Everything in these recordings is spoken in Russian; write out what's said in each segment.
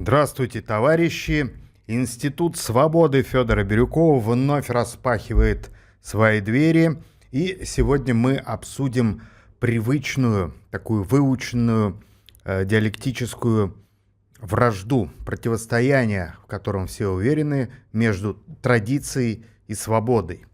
Здравствуйте, товарищи! Институт свободы Федора Бирюкова вновь распахивает свои двери, и сегодня мы обсудим привычную, такую выученную диалектическую вражду, противостояние, в котором все уверены, между традицией и свободой.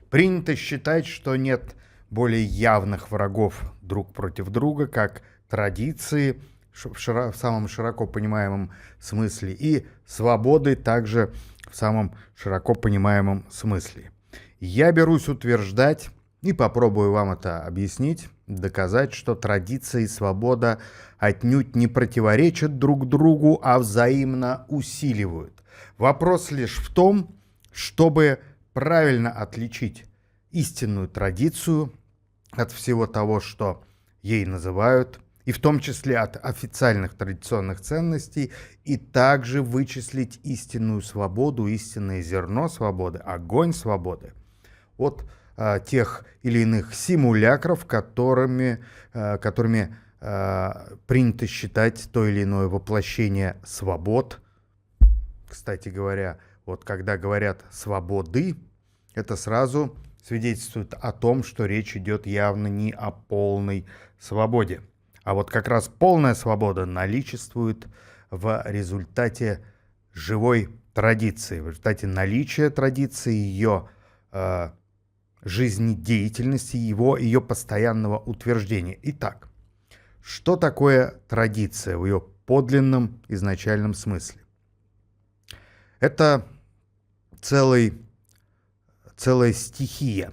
Принято считать, что нет более явных врагов друг против друга, как традиции в самом широко понимаемом смысле, и свободы также в самом широко понимаемом смысле. Я берусь утверждать, и попробую вам это объяснить, доказать, что традиция и свобода отнюдь не противоречат друг другу, а взаимно усиливают. Вопрос лишь в том, чтобы правильно отличить истинную традицию от всего того, что ей называют, и в том числе от официальных традиционных ценностей, и также вычислить истинную свободу, истинное зерно свободы, огонь свободы от тех или иных симулякров, которыми принято считать то или иное воплощение свобод. Кстати говоря, вот когда говорят «свободы», это сразу свидетельствует о том, что речь идет явно не о полной свободе. А вот как раз полная свобода наличествует в результате живой традиции, в результате наличия традиции, ее жизнедеятельности, ее постоянного утверждения. Итак, что такое традиция в ее подлинном изначальном смысле? Это целая стихия,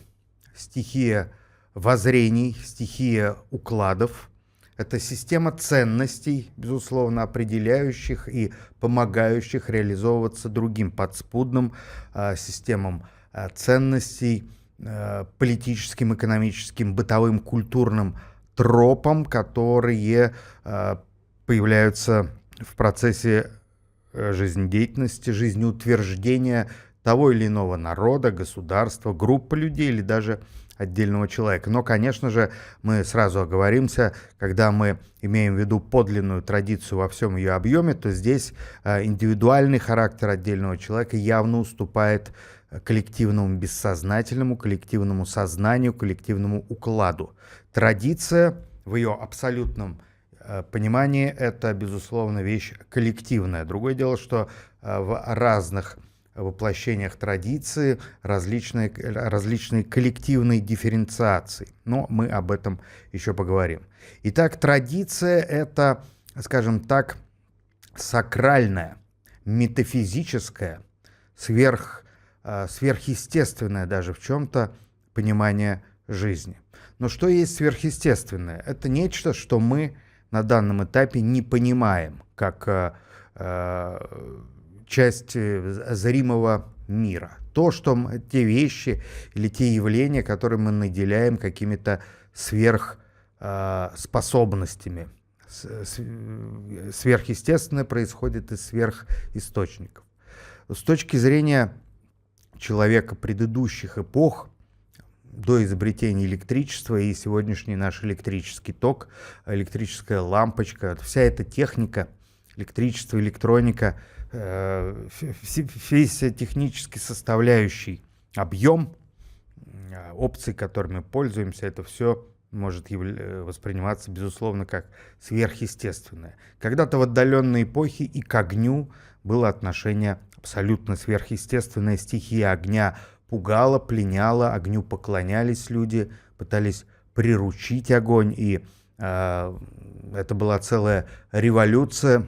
стихия воззрений, стихия укладов. Это система ценностей, безусловно, определяющих и помогающих реализовываться другим подспудным системам ценностей, политическим, экономическим, бытовым, культурным тропам, которые появляются в процессе жизнедеятельности, жизнеутверждения того или иного народа, государства, группы людей или даже отдельного человека. Но, конечно же, мы сразу оговоримся, когда мы имеем в виду подлинную традицию во всем ее объеме, то здесь индивидуальный характер отдельного человека явно уступает коллективному бессознательному, коллективному сознанию, коллективному укладу. Традиция в ее абсолютном понимании — это, безусловно, вещь коллективная. Другое дело, что в разных воплощениях традиции различные коллективные дифференциации. Но мы об этом еще поговорим. Итак, традиция — это, скажем так, сакральное, метафизическое, сверхъестественное даже в чем-то понимание жизни. Но что есть сверхъестественное? Это нечто, что мы на данном этапе не понимаем, как часть зримого мира. То, что те вещи или те явления, которые мы наделяем какими-то сверхспособностями. Сверхъестественное происходит из сверхисточников. С точки зрения человека предыдущих эпох, до изобретения электричества и сегодняшний наш электрический ток, электрическая лампочка, вся эта техника, электричество, электроника, весь технически составляющий объем опций, которыми пользуемся, это все может восприниматься, безусловно, как сверхъестественное. Когда-то в отдаленной эпохе и к огню было отношение абсолютно сверхъестественное. Стихия огня пугала, пленяла, огню поклонялись люди, пытались приручить огонь, и это была целая революция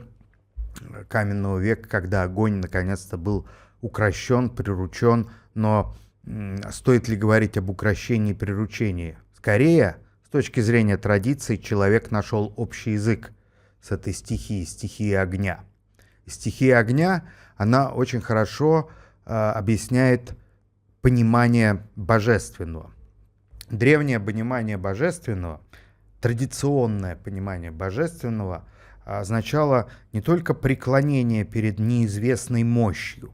каменного века, когда огонь наконец-то был укрощен, приручен. Но стоит ли говорить об укрощении и приручении? Скорее, с точки зрения традиции, человек нашел общий язык с этой стихией огня. И стихия огня, она очень хорошо объясняет понимание божественного. Древнее понимание божественного, традиционное понимание божественного означало не только преклонение перед неизвестной мощью.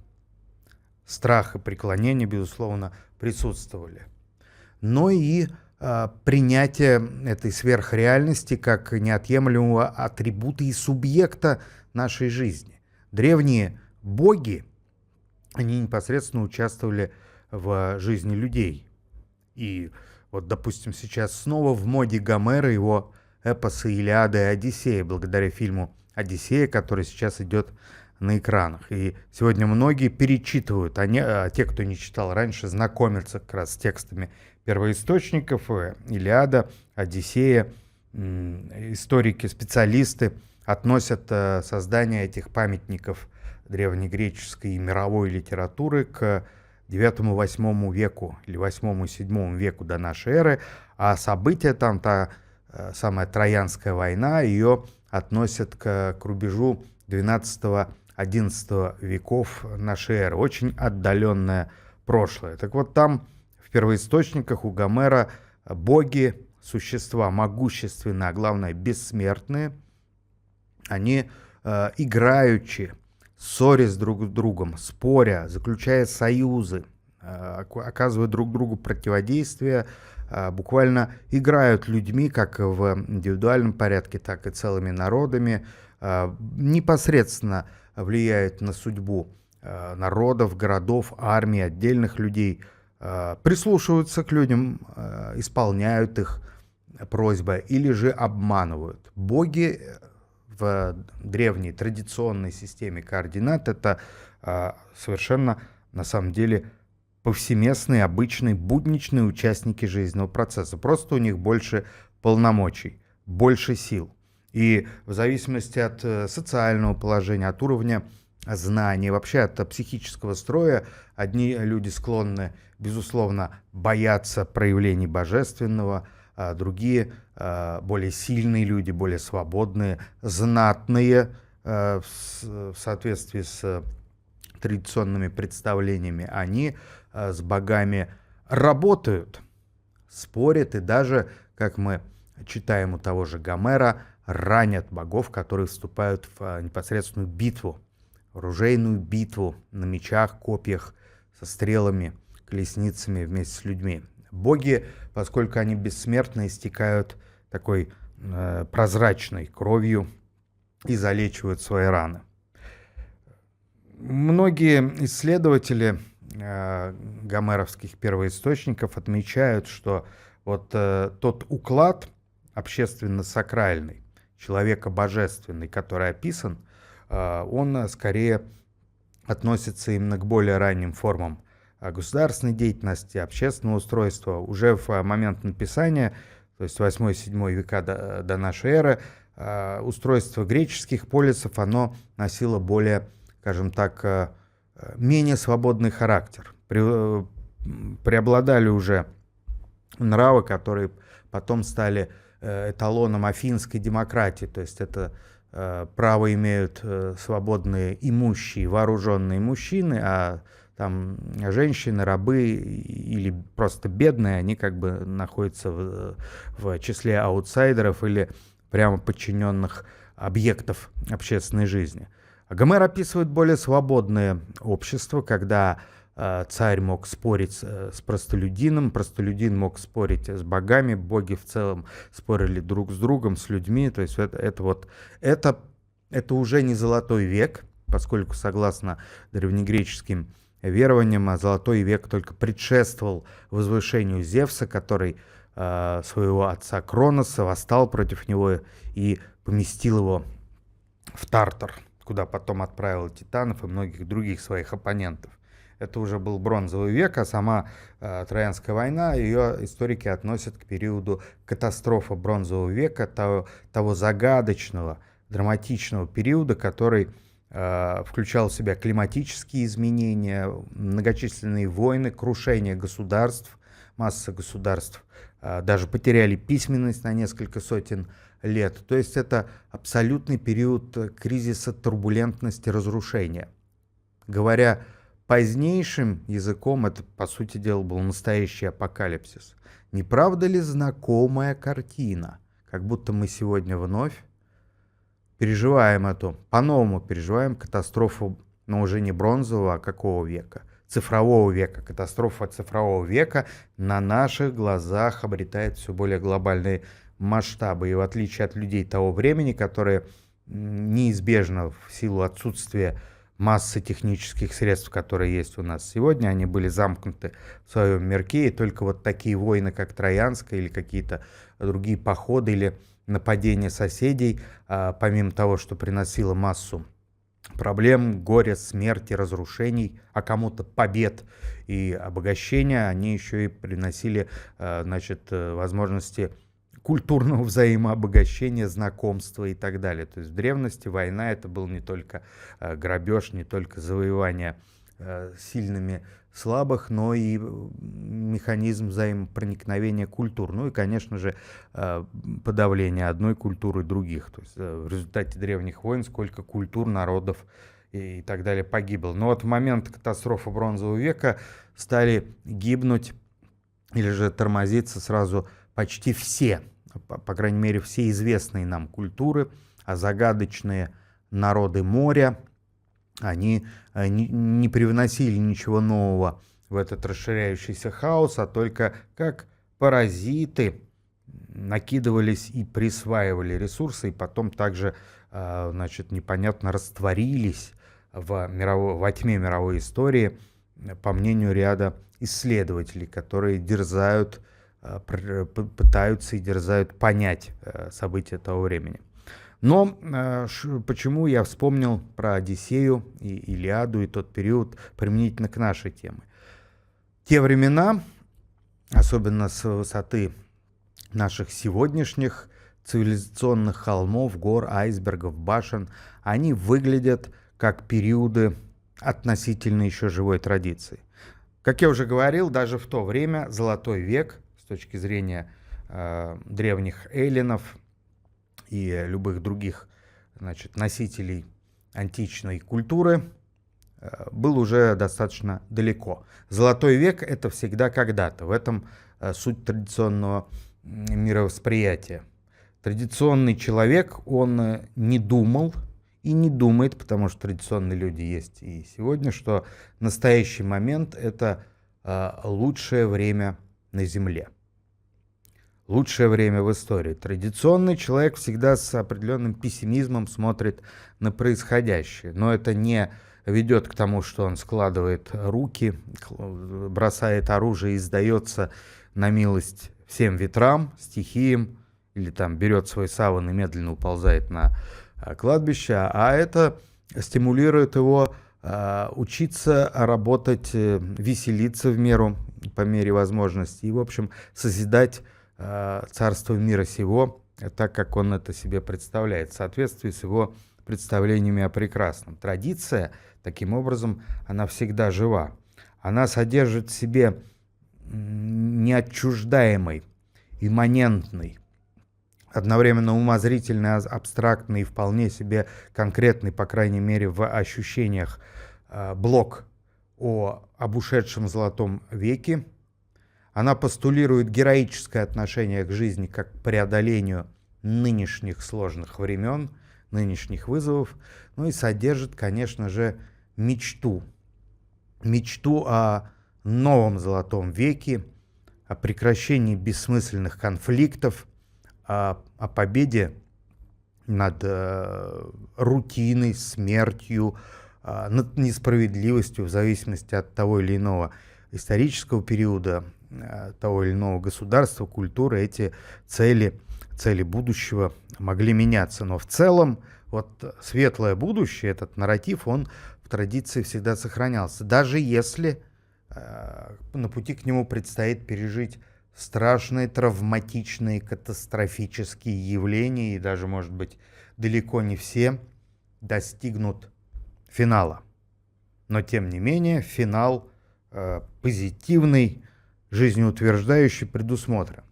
Страх и преклонение, безусловно, присутствовали. Но и принятие этой сверхреальности как неотъемлемого атрибута и субъекта нашей жизни. древние боги, они непосредственно участвовали в жизни людей. И вот, допустим, сейчас снова в моде Гомера его эпосы «Илиада» и «Одиссея», благодаря фильму «Одиссея», который сейчас идет на экранах. И сегодня многие перечитывают, а те, кто не читал раньше, знакомятся как раз с текстами первоисточников, «Илиада», «Одиссея». Историки, специалисты относят создание этих памятников древнегреческой и мировой литературы к IX-VIII веку или VIII-VII веку до нашей эры, а события там, та самая Троянская война, ее относят к рубежу XII-XI веков нашей эры. Очень отдаленное прошлое. Так вот, там в первоисточниках у Гомера боги, существа могущественные, а главное бессмертные, они играючи, ссорясь друг с другом, споря, заключая союзы, оказывая друг другу противодействие, буквально играют людьми как в индивидуальном порядке, так и целыми народами, непосредственно влияют на судьбу народов, городов, армий, отдельных людей, прислушиваются к людям, исполняют их просьбы или же обманывают. Боги в древней традиционной системе координат — это совершенно, на самом деле, повсеместные, обычные, будничные участники жизненного процесса. Просто у них больше полномочий, больше сил. И в зависимости от социального положения, от уровня знаний, вообще от психического строя, одни люди склонны, безусловно, бояться проявлений божественного, а другие, более сильные люди, более свободные, знатные, в соответствии с традиционными представлениями, они с богами работают, спорят и даже, как мы читаем у того же Гомера, ранят богов, которые вступают в непосредственную битву, оружейную битву на мечах, копьях, со стрелами, колесницами вместе с людьми. Боги, поскольку они бессмертны, истекают такой прозрачной кровью и залечивают свои раны. Многие исследователи гомеровских первоисточников отмечают, что вот тот уклад общественно-сакральный, человека-божественный, который описан, он скорее относится именно к более ранним формам государственной деятельности, общественного устройства. Уже в момент написания, то есть 8-7 века до нашей эры, устройство греческих полисов, оно носило более, скажем так, менее свободный характер. Преобладали уже нравы, которые потом стали эталоном афинской демократии, то есть это право имеют свободные имущие, вооруженные мужчины, а там женщины, рабы или просто бедные, они как бы находятся в числе аутсайдеров или прямо подчиненных объектов общественной жизни. Гомер описывает более свободное общество, когда царь мог спорить с простолюдином, простолюдин мог спорить с богами, боги в целом спорили друг с другом, с людьми. То есть это уже не золотой век, поскольку, согласно древнегреческим верованиям, золотой век только предшествовал возвышению Зевса, который своего отца Кроноса восстал против него и поместил его в Тартар, куда потом отправил титанов и многих других своих оппонентов. Это уже был бронзовый век, а сама Троянская война, ее историки относят к периоду катастрофы бронзового века, того загадочного, драматичного периода, который включал в себя климатические изменения, многочисленные войны, крушение государств, масса государств даже потеряли письменность на несколько сотен лет. То есть это абсолютный период кризиса, турбулентности, разрушения. Говоря позднейшим языком, это, по сути дела, был настоящий апокалипсис. Не правда ли знакомая картина? Как будто мы сегодня вновь переживаем по-новому переживаем катастрофу, но уже не бронзового, а какого века? Цифрового века. Катастрофа цифрового века на наших глазах обретает все более глобальные масштабы. И в отличие от людей того времени, которые неизбежно в силу отсутствия массы технических средств, которые есть у нас сегодня. Они были замкнуты в своем мирке, и только вот такие войны, как Троянская или какие-то другие походы или нападения соседей, помимо того, что приносило массу проблем, горя, смерти, разрушений, а кому-то побед и обогащения, они еще и приносили, возможности культурного взаимообогащения, знакомства и так далее. То есть в древности война это был не только грабеж, не только завоевание сильными слабых, но и механизм взаимопроникновения культур. Ну и, конечно же, подавление одной культуры других. То есть в результате древних войн сколько культур, народов и так далее погибло. Но вот в момент катастрофы Бронзового века стали гибнуть или же тормозиться сразу почти все, по крайней мере, все известные нам культуры, а загадочные народы моря, они не привносили ничего нового в этот расширяющийся хаос, а только как паразиты накидывались и присваивали ресурсы, и потом также, непонятно растворились во тьме мировой истории, по мнению ряда исследователей, которые пытаются и дерзают понять события того времени. Но почему я вспомнил про Одиссею и Илиаду и тот период применительно к нашей теме? Те времена, особенно с высоты наших сегодняшних цивилизационных холмов, гор, айсбергов, башен, они выглядят как периоды относительно еще живой традиции. Как я уже говорил, даже в то время Золотой век, с точки зрения древних эллинов и любых других носителей античной культуры, был уже достаточно далеко. Золотой век — это всегда когда-то. В этом суть традиционного мировосприятия. Традиционный человек, он не думал и не думает, потому что традиционные люди есть и сегодня, что настоящий момент — это лучшее время на Земле. Лучшее время в истории. Традиционный человек всегда с определенным пессимизмом смотрит на происходящее, но это не ведет к тому, что он складывает руки, бросает оружие и сдается на милость всем ветрам, стихиям, или там берет свой саван и медленно уползает на кладбище, а это стимулирует его учиться, работать, веселиться в меру, по мере возможности и, в общем, созидать царство мира сего так, как он это себе представляет, в соответствии с его представлениями о прекрасном. Традиция, таким образом, она всегда жива. Она содержит в себе неотчуждаемый, имманентный, одновременно умозрительный, абстрактный и вполне себе конкретный, по крайней мере, в ощущениях, блок об ушедшем золотом веке. Она постулирует героическое отношение к жизни как к преодолению нынешних сложных времен, нынешних вызовов, ну и содержит, конечно же, мечту о новом золотом веке, о прекращении бессмысленных конфликтов, о победе над рутиной, смертью, над несправедливостью в зависимости от того или иного исторического периода, того или иного государства, культуры. Эти цели будущего могли меняться, но в целом вот светлое будущее, этот нарратив, он в традиции всегда сохранялся, даже если на пути к нему предстоит пережить страшные, травматичные, катастрофические явления, и даже, может быть, далеко не все достигнут финала. Но, тем не менее, финал позитивный, жизнеутверждающий, предусмотрен.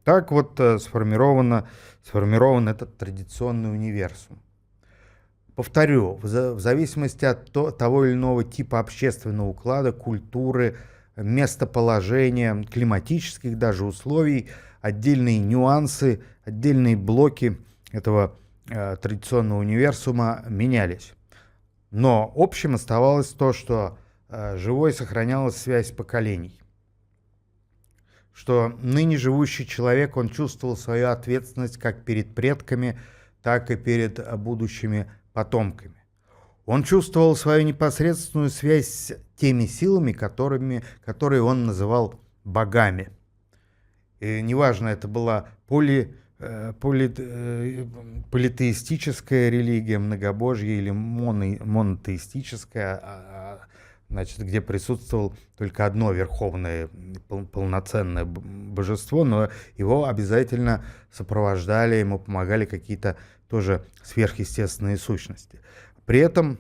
Так вот сформирован этот традиционный универсум. Повторю, в зависимости от того или иного типа общественного уклада, культуры, местоположения, климатических даже условий, отдельные нюансы, отдельные блоки этого традиционного универсума менялись. Но общим оставалось то, что живой сохранялась связь поколений. Что ныне живущий человек, он чувствовал свою ответственность как перед предками, так и перед будущими потомками. Он чувствовал свою непосредственную связь с теми силами, которые он называл богами. И неважно, это была политеистическая религия, многобожье или монотеистическая, значит, где присутствовало только одно верховное полноценное божество, но его обязательно сопровождали, ему помогали какие-то тоже сверхъестественные сущности. При этом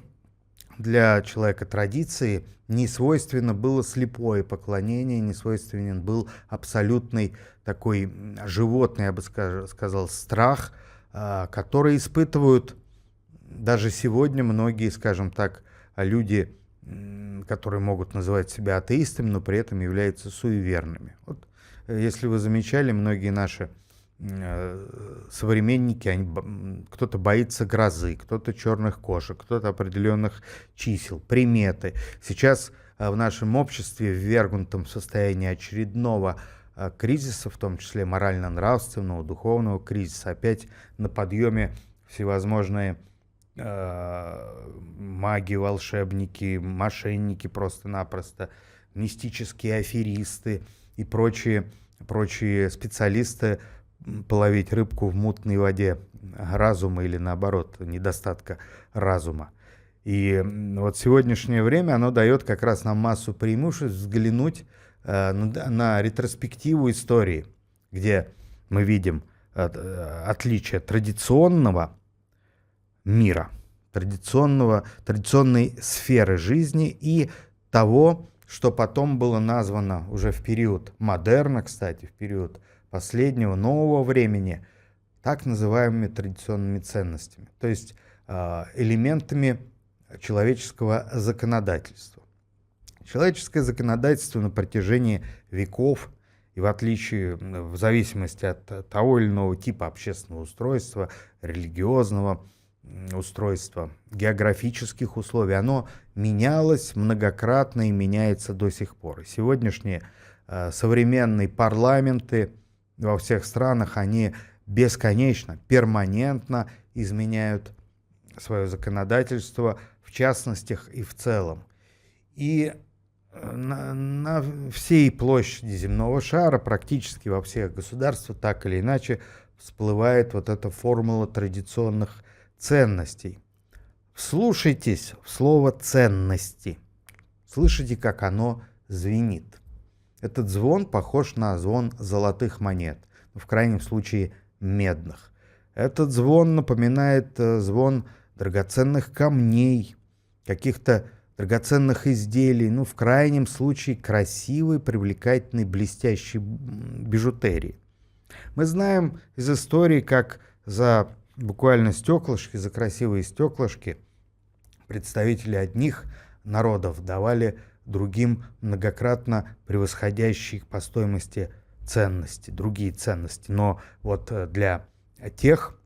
для человека традиции не свойственно было слепое поклонение, не свойственен был абсолютный такой животный, я бы сказал, страх, который испытывают даже сегодня многие, скажем так, люди, которые могут называть себя атеистами, но при этом являются суеверными. Вот, если вы замечали, многие наши современники, кто-то боится грозы, кто-то черных кошек, кто-то определенных чисел, приметы. Сейчас в нашем обществе, ввергнутом в состояние очередного кризиса, в том числе морально-нравственного, духовного кризиса, опять на подъеме всевозможные маги, волшебники, мошенники просто-напросто, мистические аферисты и прочие специалисты половить рыбку в мутной воде разума или, наоборот, недостатка разума. И вот сегодняшнее время, оно дает как раз нам массу преимуществ взглянуть на ретроспективу истории, где мы видим отличие традиционного мира, традиционной сферы жизни и того, что потом было названо уже в период модерна, кстати, в период последнего нового времени, так называемыми традиционными ценностями, то есть элементами человеческого законодательства. Человеческое законодательство на протяжении веков, и в зависимости от того или иного типа общественного устройства, религиозного устройства, географических условий, оно менялось многократно и меняется до сих пор. И сегодняшние современные парламенты во всех странах, они бесконечно, перманентно изменяют свое законодательство в частностях и в целом. И на всей площади земного шара, практически во всех государствах, так или иначе, всплывает вот эта формула традиционных ценностей. Вслушайтесь в слово «ценности». Слышите, как оно звенит. Этот звон похож на звон золотых монет, в крайнем случае медных. Этот звон напоминает звон драгоценных камней, каких-то драгоценных изделий, в крайнем случае красивой, привлекательной, блестящей бижутерии. Мы знаем из истории, как за буквально стеклышки, за красивые стеклышки представители одних народов давали другим многократно превосходящие по стоимости ценности, другие ценности. Но вот для тех,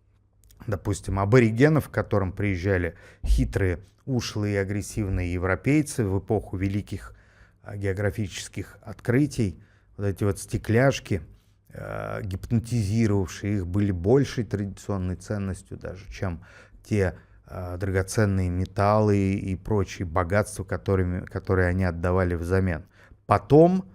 допустим, аборигенов, к которым приезжали хитрые, ушлые и агрессивные европейцы в эпоху великих географических открытий, вот эти вот стекляшки, гипнотизировавшие их, были большей традиционной ценностью даже, чем те драгоценные металлы и прочие богатства, которые они отдавали взамен. Потом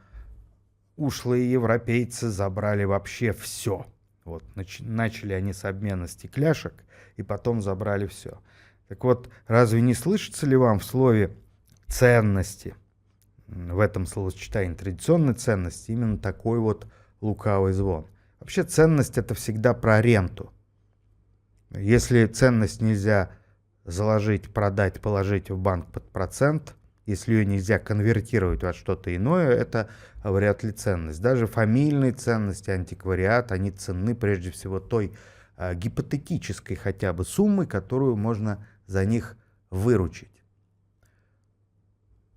ушлые европейцы забрали вообще все. Вот, начали они с обмена стекляшек, и потом забрали все. Так вот, разве не слышится ли вам в слове «ценности», в этом словосочетании традиционной ценности, именно такой вот лукавый звон? Вообще ценность — это всегда про ренту. Если ценность нельзя заложить, продать, положить в банк под процент, если ее нельзя конвертировать во что-то иное, это вряд ли ценность. Даже фамильные ценности, антиквариат, они ценны прежде всего той гипотетической хотя бы суммой, которую можно за них выручить.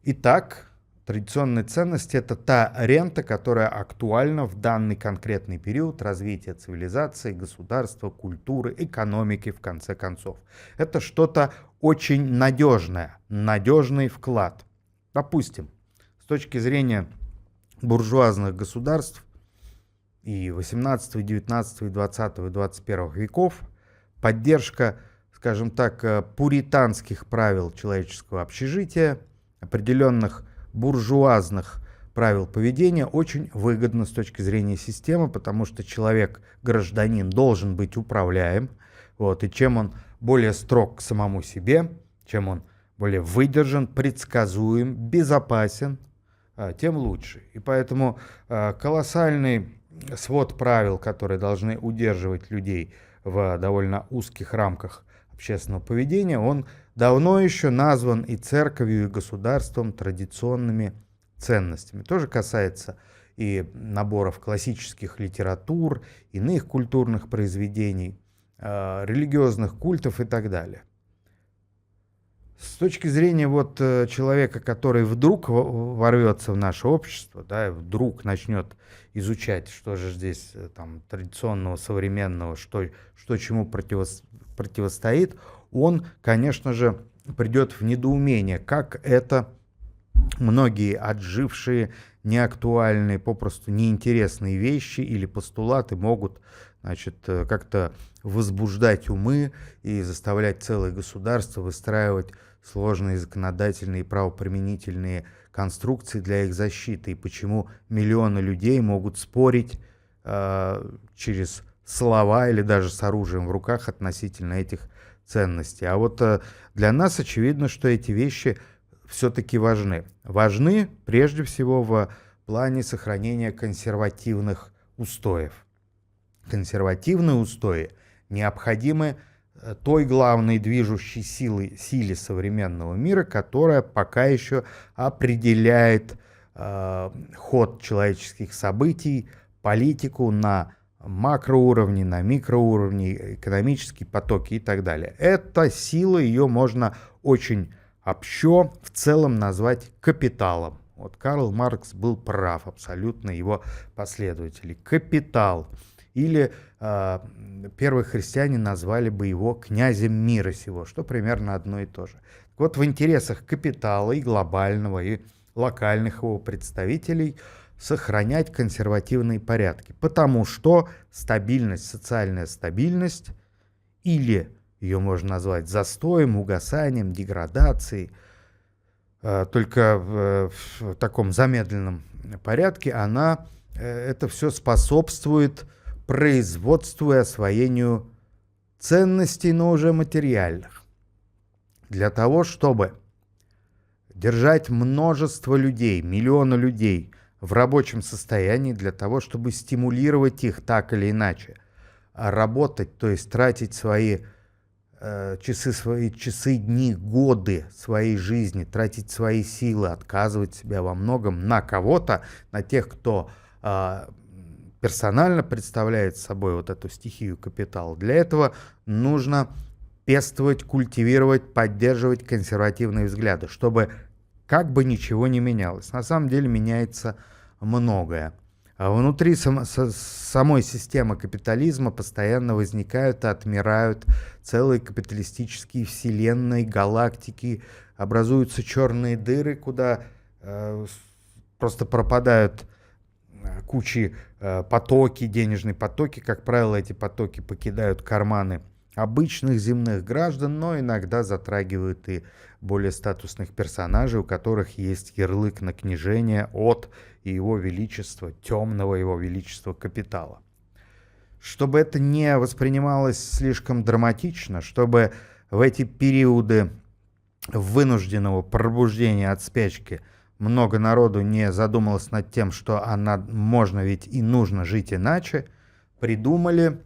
Итак, традиционные ценности — это та рента, которая актуальна в данный конкретный период развития цивилизации, государства, культуры, экономики, в конце концов. Это что-то очень надежное, надежный вклад. Допустим, с точки зрения буржуазных государств и 18, 19, 20 и 21 веков, поддержка, скажем так, пуританских правил человеческого общежития, определенных буржуазных правил поведения очень выгодно с точки зрения системы, потому что человек, гражданин, должен быть управляем. Вот, и чем он более строг к самому себе, чем он более выдержан, предсказуем, безопасен, тем лучше. И поэтому колоссальный свод правил, которые должны удерживать людей в довольно узких рамках общественного поведения, он давно еще назван и церковью, и государством традиционными ценностями. Тоже касается и наборов классических литератур, иных культурных произведений, религиозных культов и так далее. С точки зрения вот человека, который вдруг ворвется в наше общество, да, и вдруг начнет изучать, что же здесь там традиционного, современного, что чему противостоит, он, конечно же, придет в недоумение, как это многие отжившие, неактуальные, попросту неинтересные вещи или постулаты могут, значит, как-то возбуждать умы и заставлять целое государство выстраивать сложные законодательные и правоприменительные конструкции для их защиты, и почему миллионы людей могут спорить через слова или даже с оружием в руках относительно этих ценностей. А вот для нас очевидно, что эти вещи все-таки важны. Важны прежде всего в плане сохранения консервативных устоев. Консервативные устои необходимы той главной движущей силе современного мира, которая пока еще определяет ход человеческих событий, политику на макроуровне, на микроуровне, экономические потоки и так далее. Эта сила, ее можно очень общо в целом назвать капиталом. Вот Карл Маркс был прав, абсолютно его последователи. Капитал. Или первые христиане назвали бы его князем мира сего, что примерно одно и то же. Вот в интересах капитала и глобального, и локальных его представителей сохранять консервативные порядки, потому что стабильность, социальная стабильность, или ее можно назвать застоем, угасанием, деградацией, только в таком замедленном порядке, это все способствует производству и освоению ценностей, но уже материальных. Для того, чтобы держать множество людей, миллионы людей в рабочем состоянии, для того, чтобы стимулировать их так или иначе работать, то есть тратить свои часы, дни, годы своей жизни, тратить свои силы, отказывать себя во многом на кого-то, на тех, кто персонально представляет собой вот эту стихию капитала. Для этого нужно пестовать, культивировать, поддерживать консервативные взгляды, чтобы как бы ничего не менялось. На самом деле меняется многое. Внутри самой системы капитализма постоянно возникают и отмирают целые капиталистические вселенные, галактики, образуются черные дыры, куда просто пропадают кучи потоки, денежные потоки. Как правило, эти потоки покидают карманы обычных земных граждан, но иногда затрагивают и более статусных персонажей, у которых есть ярлык на княжение от его величества, темного его величества капитала. Чтобы это не воспринималось слишком драматично, чтобы в эти периоды вынужденного пробуждения от спячки много народу не задумалось над тем, что можно ведь и нужно жить иначе, придумали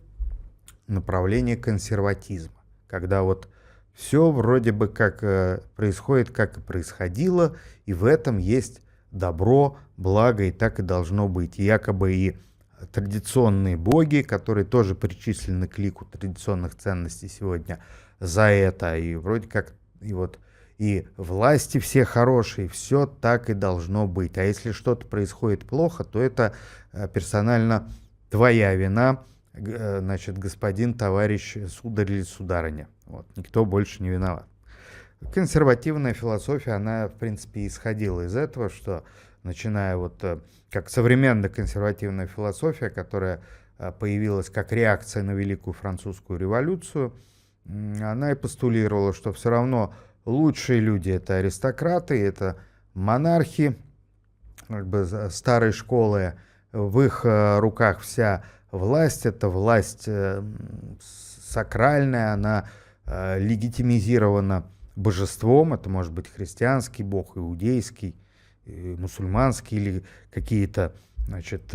направление консерватизма, когда вот все вроде бы как происходит, как и происходило, и в этом есть добро, благо, и так и должно быть. И якобы и традиционные боги, которые тоже причислены к лику традиционных ценностей сегодня, за это, и вроде как и власти все хорошие, все так и должно быть. А если что-то происходит плохо, то это персонально твоя вина, значит, господин, товарищ, сударь или сударыня. Вот, никто больше не виноват. Консервативная философия, она, в принципе, исходила из этого, что, начиная как современная консервативная философия, которая появилась как реакция на Великую Французскую революцию. Она и постулировала, что все равно лучшие люди — это аристократы, это монархи, как бы старой школы, в их руках вся власть, это власть сакральная, она легитимизирована божеством, это может быть христианский бог, иудейский, мусульманский или какие-то, значит,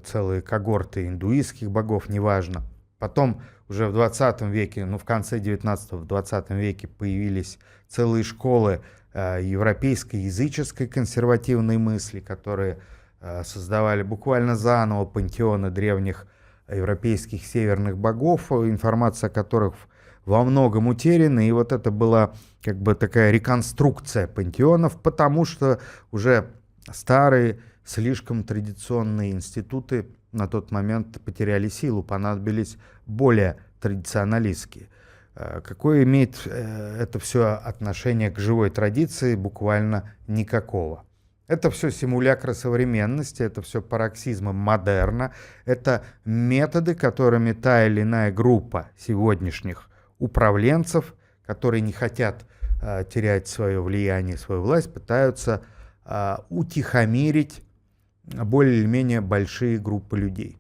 целые когорты индуистских богов, неважно. Потом уже в 20 веке, ну в конце 19-го, в 20 веке появились целые школы европейской языческой консервативной мысли, которые создавали буквально заново пантеоны древних европейских северных богов, информация о которых во многом утеряна, и вот это была как бы такая реконструкция пантеонов, потому что уже старые, слишком традиционные институты на тот момент потеряли силу, понадобились более традиционалистские. Какое имеет это все отношение к живой традиции? Буквально никакого. Это все симулякры современности, это все пароксизмы модерна, это методы, которыми та или иная группа сегодняшних управленцев, которые не хотят терять свое влияние, свою власть, пытаются утихомирить более или менее большие группы людей.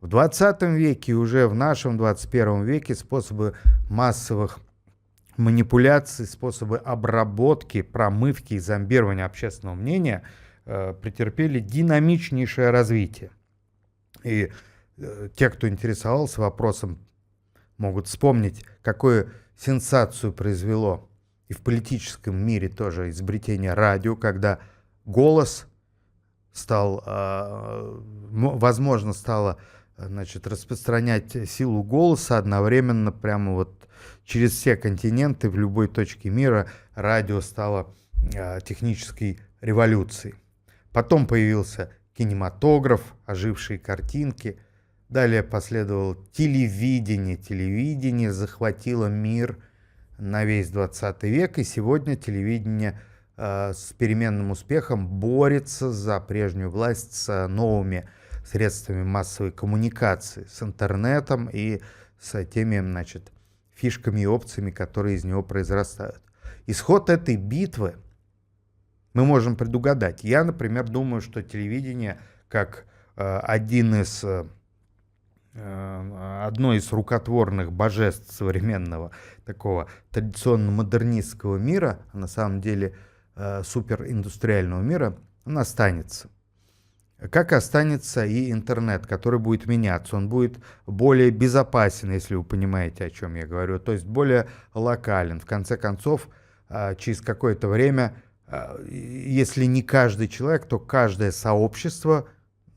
В 20 веке, уже в нашем 21 веке, способы массовых манипуляций, способы обработки, промывки и зомбирования общественного мнения претерпели динамичнейшее развитие. И те, кто интересовался вопросом, могут вспомнить, какую сенсацию произвело и в политическом мире тоже изобретение радио, когда голос стал, возможно, стало, значит, распространять силу голоса одновременно прямо вот через все континенты, в любой точке мира радио стало технической революцией. Потом появился кинематограф, ожившие картинки. Далее последовало телевидение. Телевидение захватило мир на весь 20 век, и сегодня телевидение с переменным успехом борется за прежнюю власть с новыми средствами массовой коммуникации, с интернетом и с теми, значит, фишками и опциями, которые из него произрастают. Исход этой битвы мы можем предугадать. Я, например, думаю, что телевидение, как одно из рукотворных божеств современного такого традиционно-модернистского мира, а на самом деле супериндустриального мира, он останется. Как останется и интернет, который будет меняться. Он будет более безопасен, если вы понимаете, о чем я говорю, то есть более локален. В конце концов, через какое-то время, если не каждый человек, то каждое сообщество,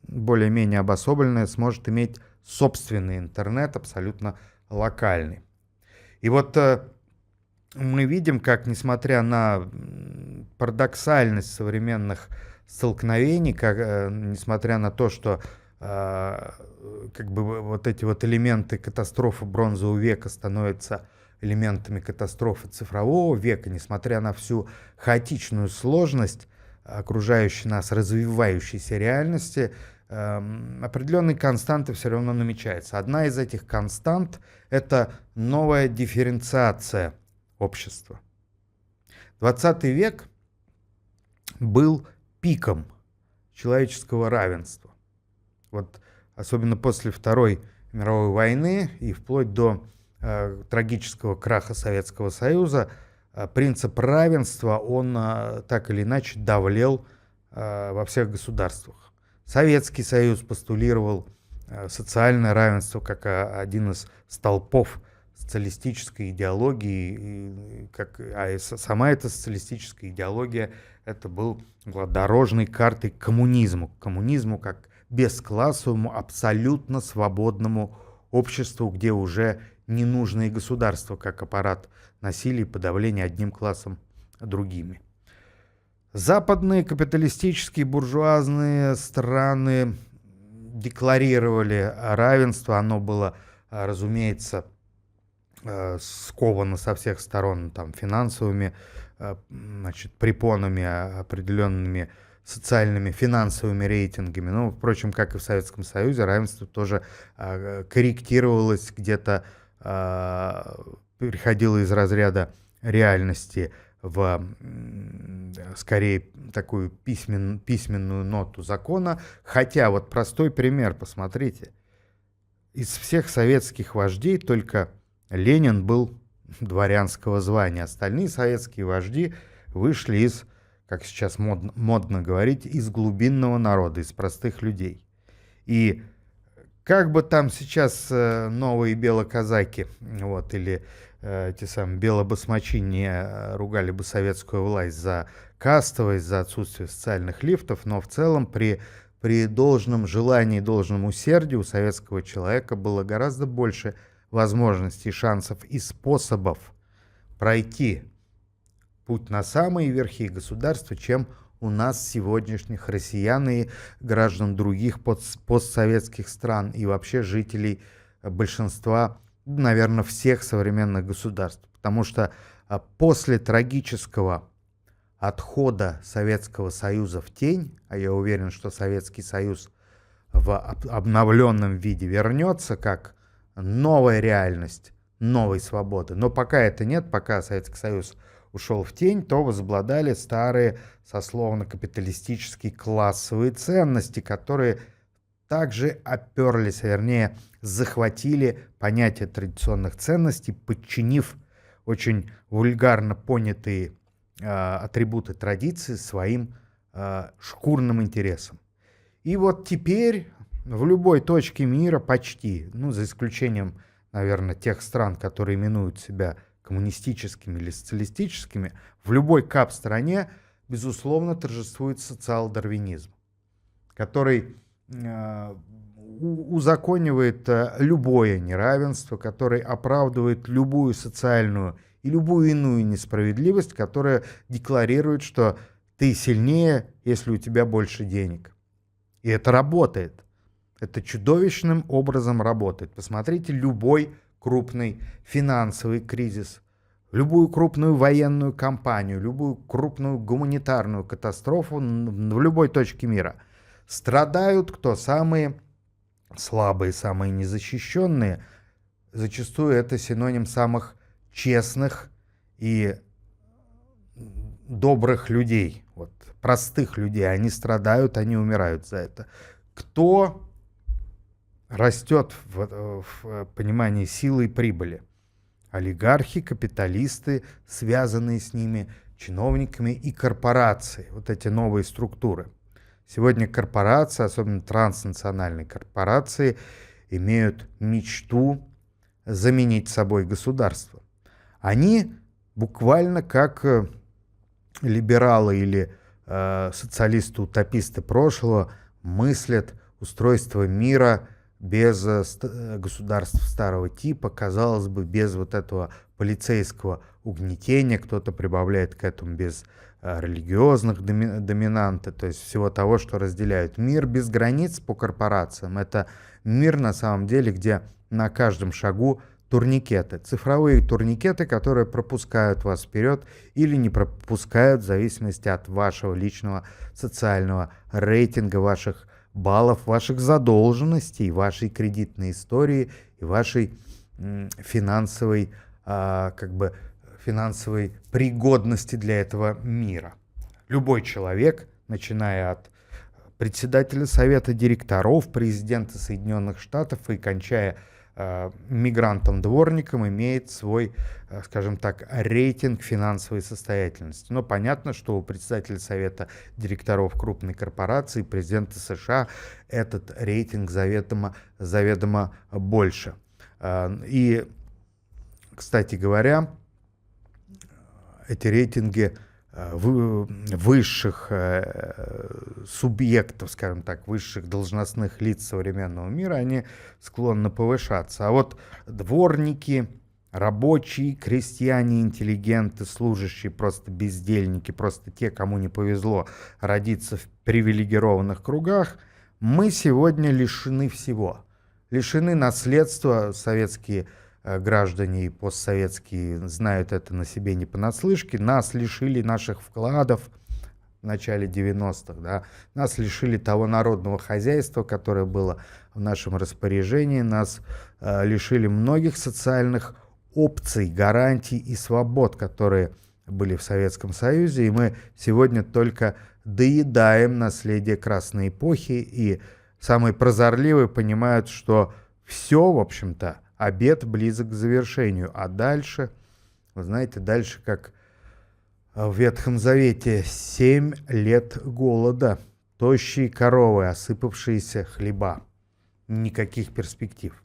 более-менее обособленное, сможет иметь собственный интернет, абсолютно локальный. И вот мы видим, как, несмотря на парадоксальность современных столкновений, несмотря на то, что как бы вот эти вот элементы катастрофы бронзового века становятся элементами катастрофы цифрового века, несмотря на всю хаотичную сложность окружающей нас развивающейся реальности, определенные константы все равно намечаются. Одна из этих констант — это новая дифференциация общества. 20 век был пиком человеческого равенства. Вот особенно после Второй мировой войны и вплоть до трагического краха Советского Союза принцип равенства, он так или иначе давлел во всех государствах. Советский Союз постулировал социальное равенство как один из столпов социалистической идеологии, сама эта социалистическая идеология это была дорожной картой к коммунизму как бесклассовому, абсолютно свободному обществу, где уже не нужно и государство как аппарат насилия и подавления одним классом другими. Западные капиталистические буржуазные страны декларировали равенство, оно было, разумеется, сковано со всех сторон там, финансовыми, значит, препонами, определенными социальными, финансовыми рейтингами. Ну, впрочем, как и в Советском Союзе, равенство тоже корректировалось где-то, переходило из разряда реальности в скорее такую письменную ноту закона. Хотя вот простой пример, посмотрите. Из всех советских вождей только Ленин был дворянского звания. Остальные советские вожди вышли из, как сейчас модно говорить, из глубинного народа, из простых людей. И как бы там сейчас новые белоказаки, вот, или те самые белобасмачи не ругали бы советскую власть за кастовость, за отсутствие социальных лифтов, но в целом при должном желании, должном усердии у советского человека было гораздо больше возможностей, шансов и способов пройти путь на самые верхи государства, чем у нас сегодняшних россиян и граждан других постсоветских стран и вообще жителей большинства, наверное, всех современных государств. Потому что после трагического отхода Советского Союза в тень, а я уверен, что Советский Союз в обновленном виде вернется как новая реальность, новой свободы. Но пока это нет, пока Советский Союз ушел в тень, то возобладали старые сословно-капиталистические классовые ценности, которые также оперлись, вернее, захватили понятие традиционных ценностей, подчинив очень вульгарно понятые атрибуты традиции своим шкурным интересам. И вот теперь в любой точке мира почти, ну, за исключением, наверное, тех стран, которые именуют себя коммунистическими или социалистическими, в любой кап-стране, безусловно, торжествует социал-дарвинизм, который узаконивает любое неравенство, который оправдывает любую социальную и любую иную несправедливость, которая декларирует, что ты сильнее, если у тебя больше денег. И это работает. Это чудовищным образом работает. Посмотрите любой крупный финансовый кризис, любую крупную военную кампанию, любую крупную гуманитарную катастрофу в любой точке мира. Страдают кто? Самые слабые, самые незащищенные. Зачастую это синоним самых честных и добрых людей, вот, простых людей. Они страдают, они умирают за это. Кто растет в понимании силы и прибыли? Олигархи, капиталисты, связанные с ними, чиновниками и корпорации. Вот эти новые структуры. Сегодня корпорации, особенно транснациональные корпорации, имеют мечту заменить собой государство. Они буквально как либералы или социалисты-утописты прошлого мыслят устройство мира без государств старого типа, казалось бы, без вот этого полицейского угнетения, кто-то прибавляет к этому без религиозных доминанта, то есть всего того, что разделяют. Мир без границ по корпорациям — это мир на самом деле, где на каждом шагу турникеты, цифровые турникеты, которые пропускают вас вперед или не пропускают в зависимости от вашего личного социального рейтинга, ваших баллов, ваших задолженностей, вашей кредитной истории и вашей финансовой, финансовой пригодности для этого мира. Любой человек, начиная от председателя Совета директоров, президента Соединенных Штатов и кончая мигрантом-дворником, имеет свой, скажем так, рейтинг финансовой состоятельности. Но понятно, что у председателя Совета директоров крупной корпорации, президента США, этот рейтинг заведомо больше. И, кстати говоря, эти рейтинги высших субъектов, скажем так, высших должностных лиц современного мира, они склонны повышаться. А вот дворники, рабочие, крестьяне, интеллигенты, служащие, просто бездельники, просто те, кому не повезло родиться в привилегированных кругах, мы сегодня лишены всего. Лишены наследства. Советские граждане и постсоветские знают это на себе не понаслышке. Нас лишили наших вкладов, в начале 90-х, да, нас лишили того народного хозяйства, которое было в нашем распоряжении, нас лишили многих социальных опций, гарантий и свобод, которые были в Советском Союзе, и мы сегодня только доедаем наследие Красной эпохи, и самые прозорливые понимают, что все, в общем-то, обед близок к завершению, а дальше, вы знаете, дальше как в Ветхом Завете 7 лет голода, тощие коровы, осыпавшиеся хлеба. Никаких перспектив.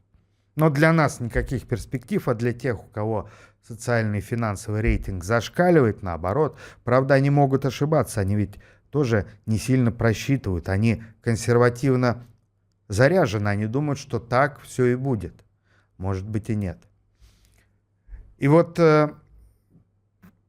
Но для нас никаких перспектив, а для тех, у кого социальный и финансовый рейтинг зашкаливает, наоборот. Правда, они могут ошибаться, они ведь тоже не сильно просчитывают, они консервативно заряжены, они думают, что так все и будет. Может быть и нет. И вот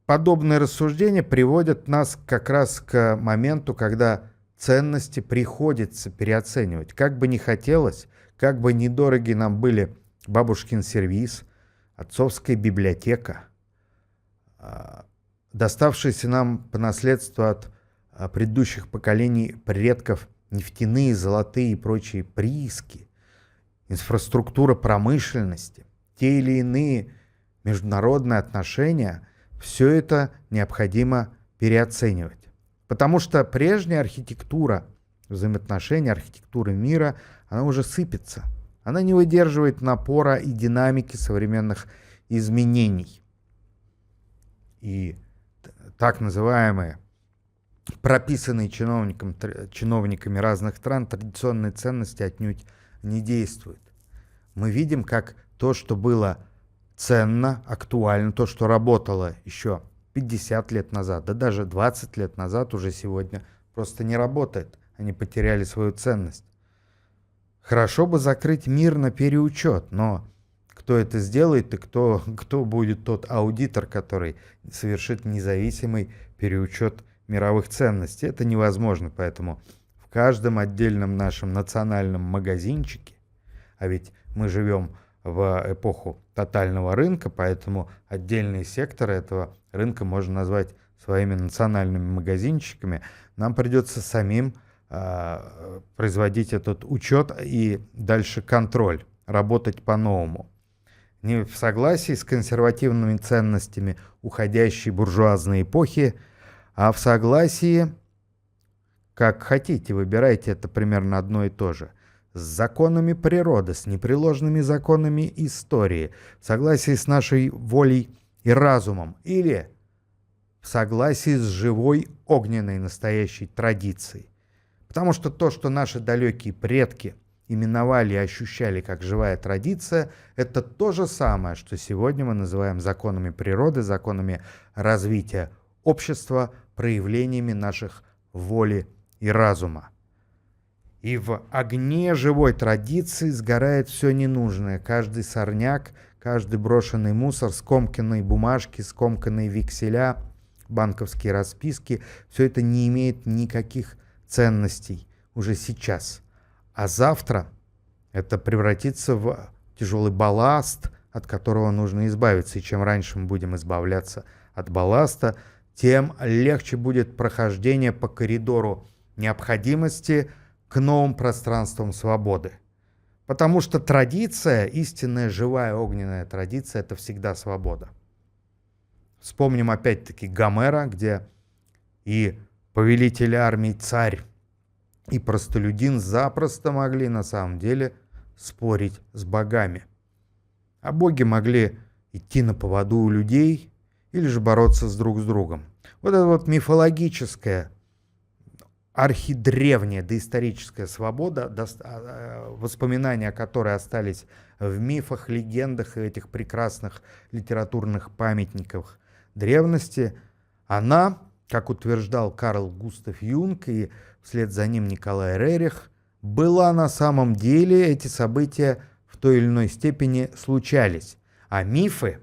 подобные рассуждения приводят нас как раз к моменту, когда ценности приходится переоценивать. Как бы ни хотелось, как бы недороги нам были бабушкин сервиз, отцовская библиотека, доставшиеся нам по наследству от предыдущих поколений предков нефтяные, золотые и прочие прииски, инфраструктура промышленности, те или иные международные отношения, все это необходимо переоценивать. Потому что прежняя архитектура взаимоотношений, архитектура мира, она уже сыпется. Она не выдерживает напора и динамики современных изменений. И так называемые, прописанные чиновниками разных стран, традиционные ценности отнюдь не действуют. Мы видим, как то, что было ценно, актуально, то, что работало еще 50 лет назад, да даже 20 лет назад, уже сегодня просто не работает. Они потеряли свою ценность. Хорошо бы закрыть мир на переучет, но кто это сделает и кто будет тот аудитор, который совершит независимый переучет мировых ценностей? Это невозможно, поэтому в каждом отдельном нашем национальном магазинчике, а ведь мы живем в эпоху тотального рынка, поэтому отдельные секторы этого рынка можно назвать своими национальными магазинчиками, нам придется самим производить этот учет и дальше контроль, работать по-новому. Не в согласии с консервативными ценностями уходящей буржуазной эпохи, а в согласии, как хотите, выбирайте, это примерно одно и то же, с законами природы, с непреложными законами истории, в согласии с нашей волей и разумом, или в согласии с живой огненной настоящей традицией. Потому что то, что наши далекие предки именовали и ощущали как живая традиция, это то же самое, что сегодня мы называем законами природы, законами развития общества, проявлениями наших воли и разума. И в огне живой традиции сгорает все ненужное. Каждый сорняк, каждый брошенный мусор, скомканные бумажки, скомканные векселя, банковские расписки, все это не имеет никаких ценностей уже сейчас. А завтра это превратится в тяжелый балласт, от которого нужно избавиться. И чем раньше мы будем избавляться от балласта, тем легче будет прохождение по коридору необходимости к новым пространствам свободы. Потому что традиция, истинная живая огненная традиция, это всегда свобода. Вспомним опять-таки Гомера, где и повелитель армий, царь и простолюдин запросто могли на самом деле спорить с богами. А боги могли идти на поводу у людей или же бороться друг с другом. Вот эта вот мифологическая, архидревняя доисторическая свобода, воспоминания о которой остались в мифах, легендах и этих прекрасных литературных памятниках древности, она, как утверждал Карл Густав Юнг и вслед за ним Николай Рерих, была на самом деле, эти события в той или иной степени случались. А мифы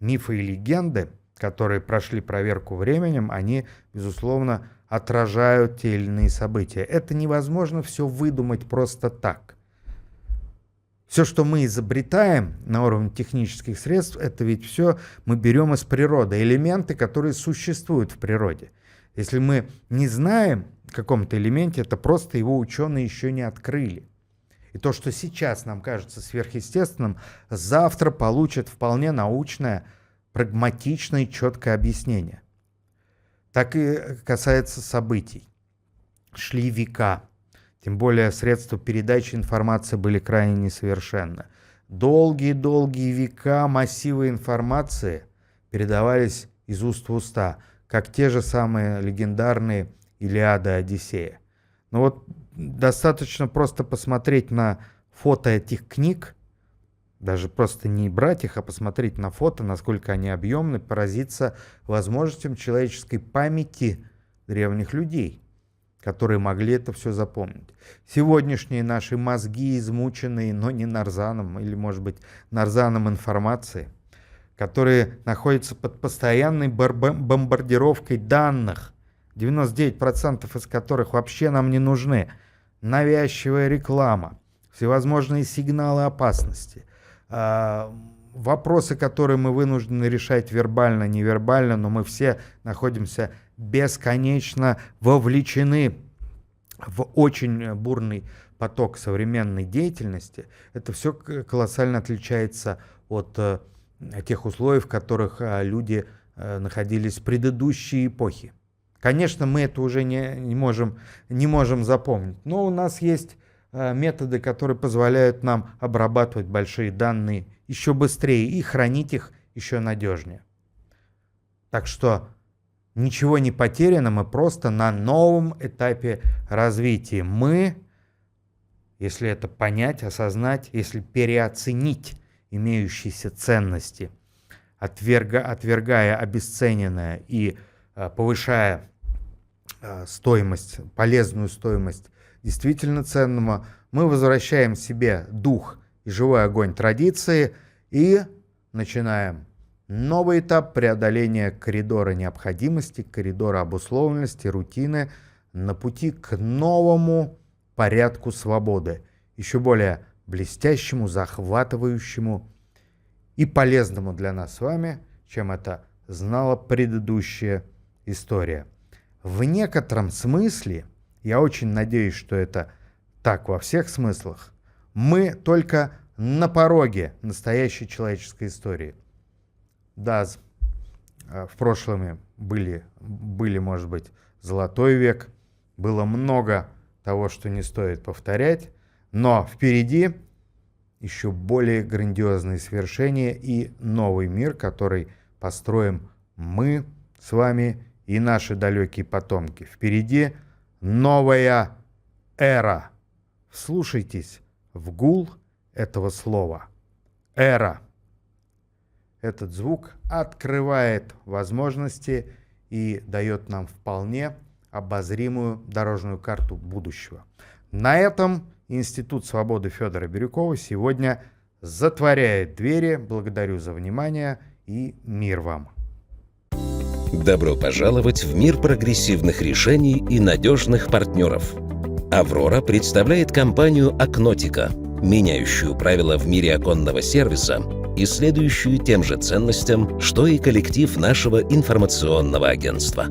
и легенды, которые прошли проверку временем, они, безусловно, отражают те или иные события. Это невозможно все выдумать просто так. Все, что мы изобретаем на уровне технических средств, это ведь все мы берем из природы, элементы, которые существуют в природе. Если мы не знаем о каком-то элементе, это просто его ученые еще не открыли. И то, что сейчас нам кажется сверхъестественным, завтра получит вполне научное, прагматичное и четкое объяснение. Так и касается событий. Шли века. Тем более средства передачи информации были крайне несовершенны. Долгие-долгие века массивы информации передавались из уст в уста, как те же самые легендарные Илиада и Одиссея. Но вот достаточно просто посмотреть на фото этих книг, даже просто не брать их, а посмотреть на фото, насколько они объемны, поразиться возможностям человеческой памяти древних людей, которые могли это все запомнить. Сегодняшние наши мозги, измученные, но не нарзаном, или, может быть, нарзаном информации, которые находятся под постоянной бомбардировкой данных, 99% из которых вообще нам не нужны, навязчивая реклама, всевозможные сигналы опасности, вопросы, которые мы вынуждены решать вербально, невербально, но мы все находимся бесконечно вовлечены в очень бурный поток современной деятельности. Это все колоссально отличается от тех условий, в которых люди находились в предыдущей эпохе. Конечно, мы это уже не можем запомнить, но у нас есть методы, которые позволяют нам обрабатывать большие данные еще быстрее и хранить их еще надежнее. Так что ничего не потеряно, мы просто на новом этапе развития. Мы, если это понять, осознать, если переоценить имеющиеся ценности, отвергая обесцененное и повышая стоимость, полезную стоимость действительно ценного, мы возвращаем себе дух и живой огонь традиции и начинаем новый этап преодоления коридора необходимости, коридора обусловленности, рутины на пути к новому порядку свободы, еще более блестящему, захватывающему и полезному для нас с вами, чем это знала предыдущая история. В некотором смысле, я очень надеюсь, что это так во всех смыслах, мы только на пороге настоящей человеческой истории. Да, в прошлом были, может быть, золотой век, было много того, что не стоит повторять, но впереди еще более грандиозные свершения и новый мир, который построим мы с вами и наши далекие потомки. Впереди новая эра. Вслушайтесь в гул этого слова. Эра. Этот звук открывает возможности и дает нам вполне обозримую дорожную карту будущего. На этом Институт свободы Федора Бирюкова сегодня затворяет двери. Благодарю за внимание и мир вам. Добро пожаловать в мир прогрессивных решений и надежных партнеров. «Аврора» представляет компанию «Акнотика», меняющую правила в мире оконного сервиса и следующую тем же ценностям, что и коллектив нашего информационного агентства.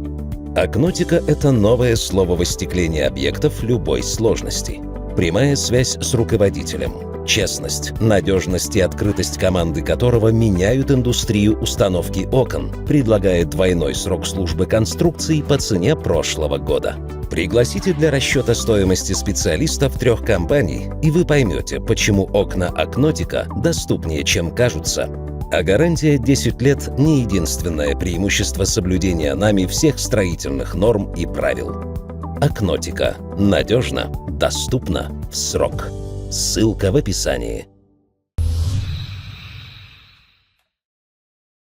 «Акнотика» — это новое слово в остеклении объектов любой сложности. Прямая связь с руководителем, честность, надежность и открытость команды которого меняют индустрию установки окон, предлагает двойной срок службы конструкций по цене прошлого года. Пригласите для расчета стоимости специалистов 3 компаний, и вы поймете, почему окна «Акнотика» доступнее, чем кажутся. А гарантия 10 лет – не единственное преимущество соблюдения нами всех строительных норм и правил. «Акнотика» – надежно, доступно, в срок. Ссылка в описании.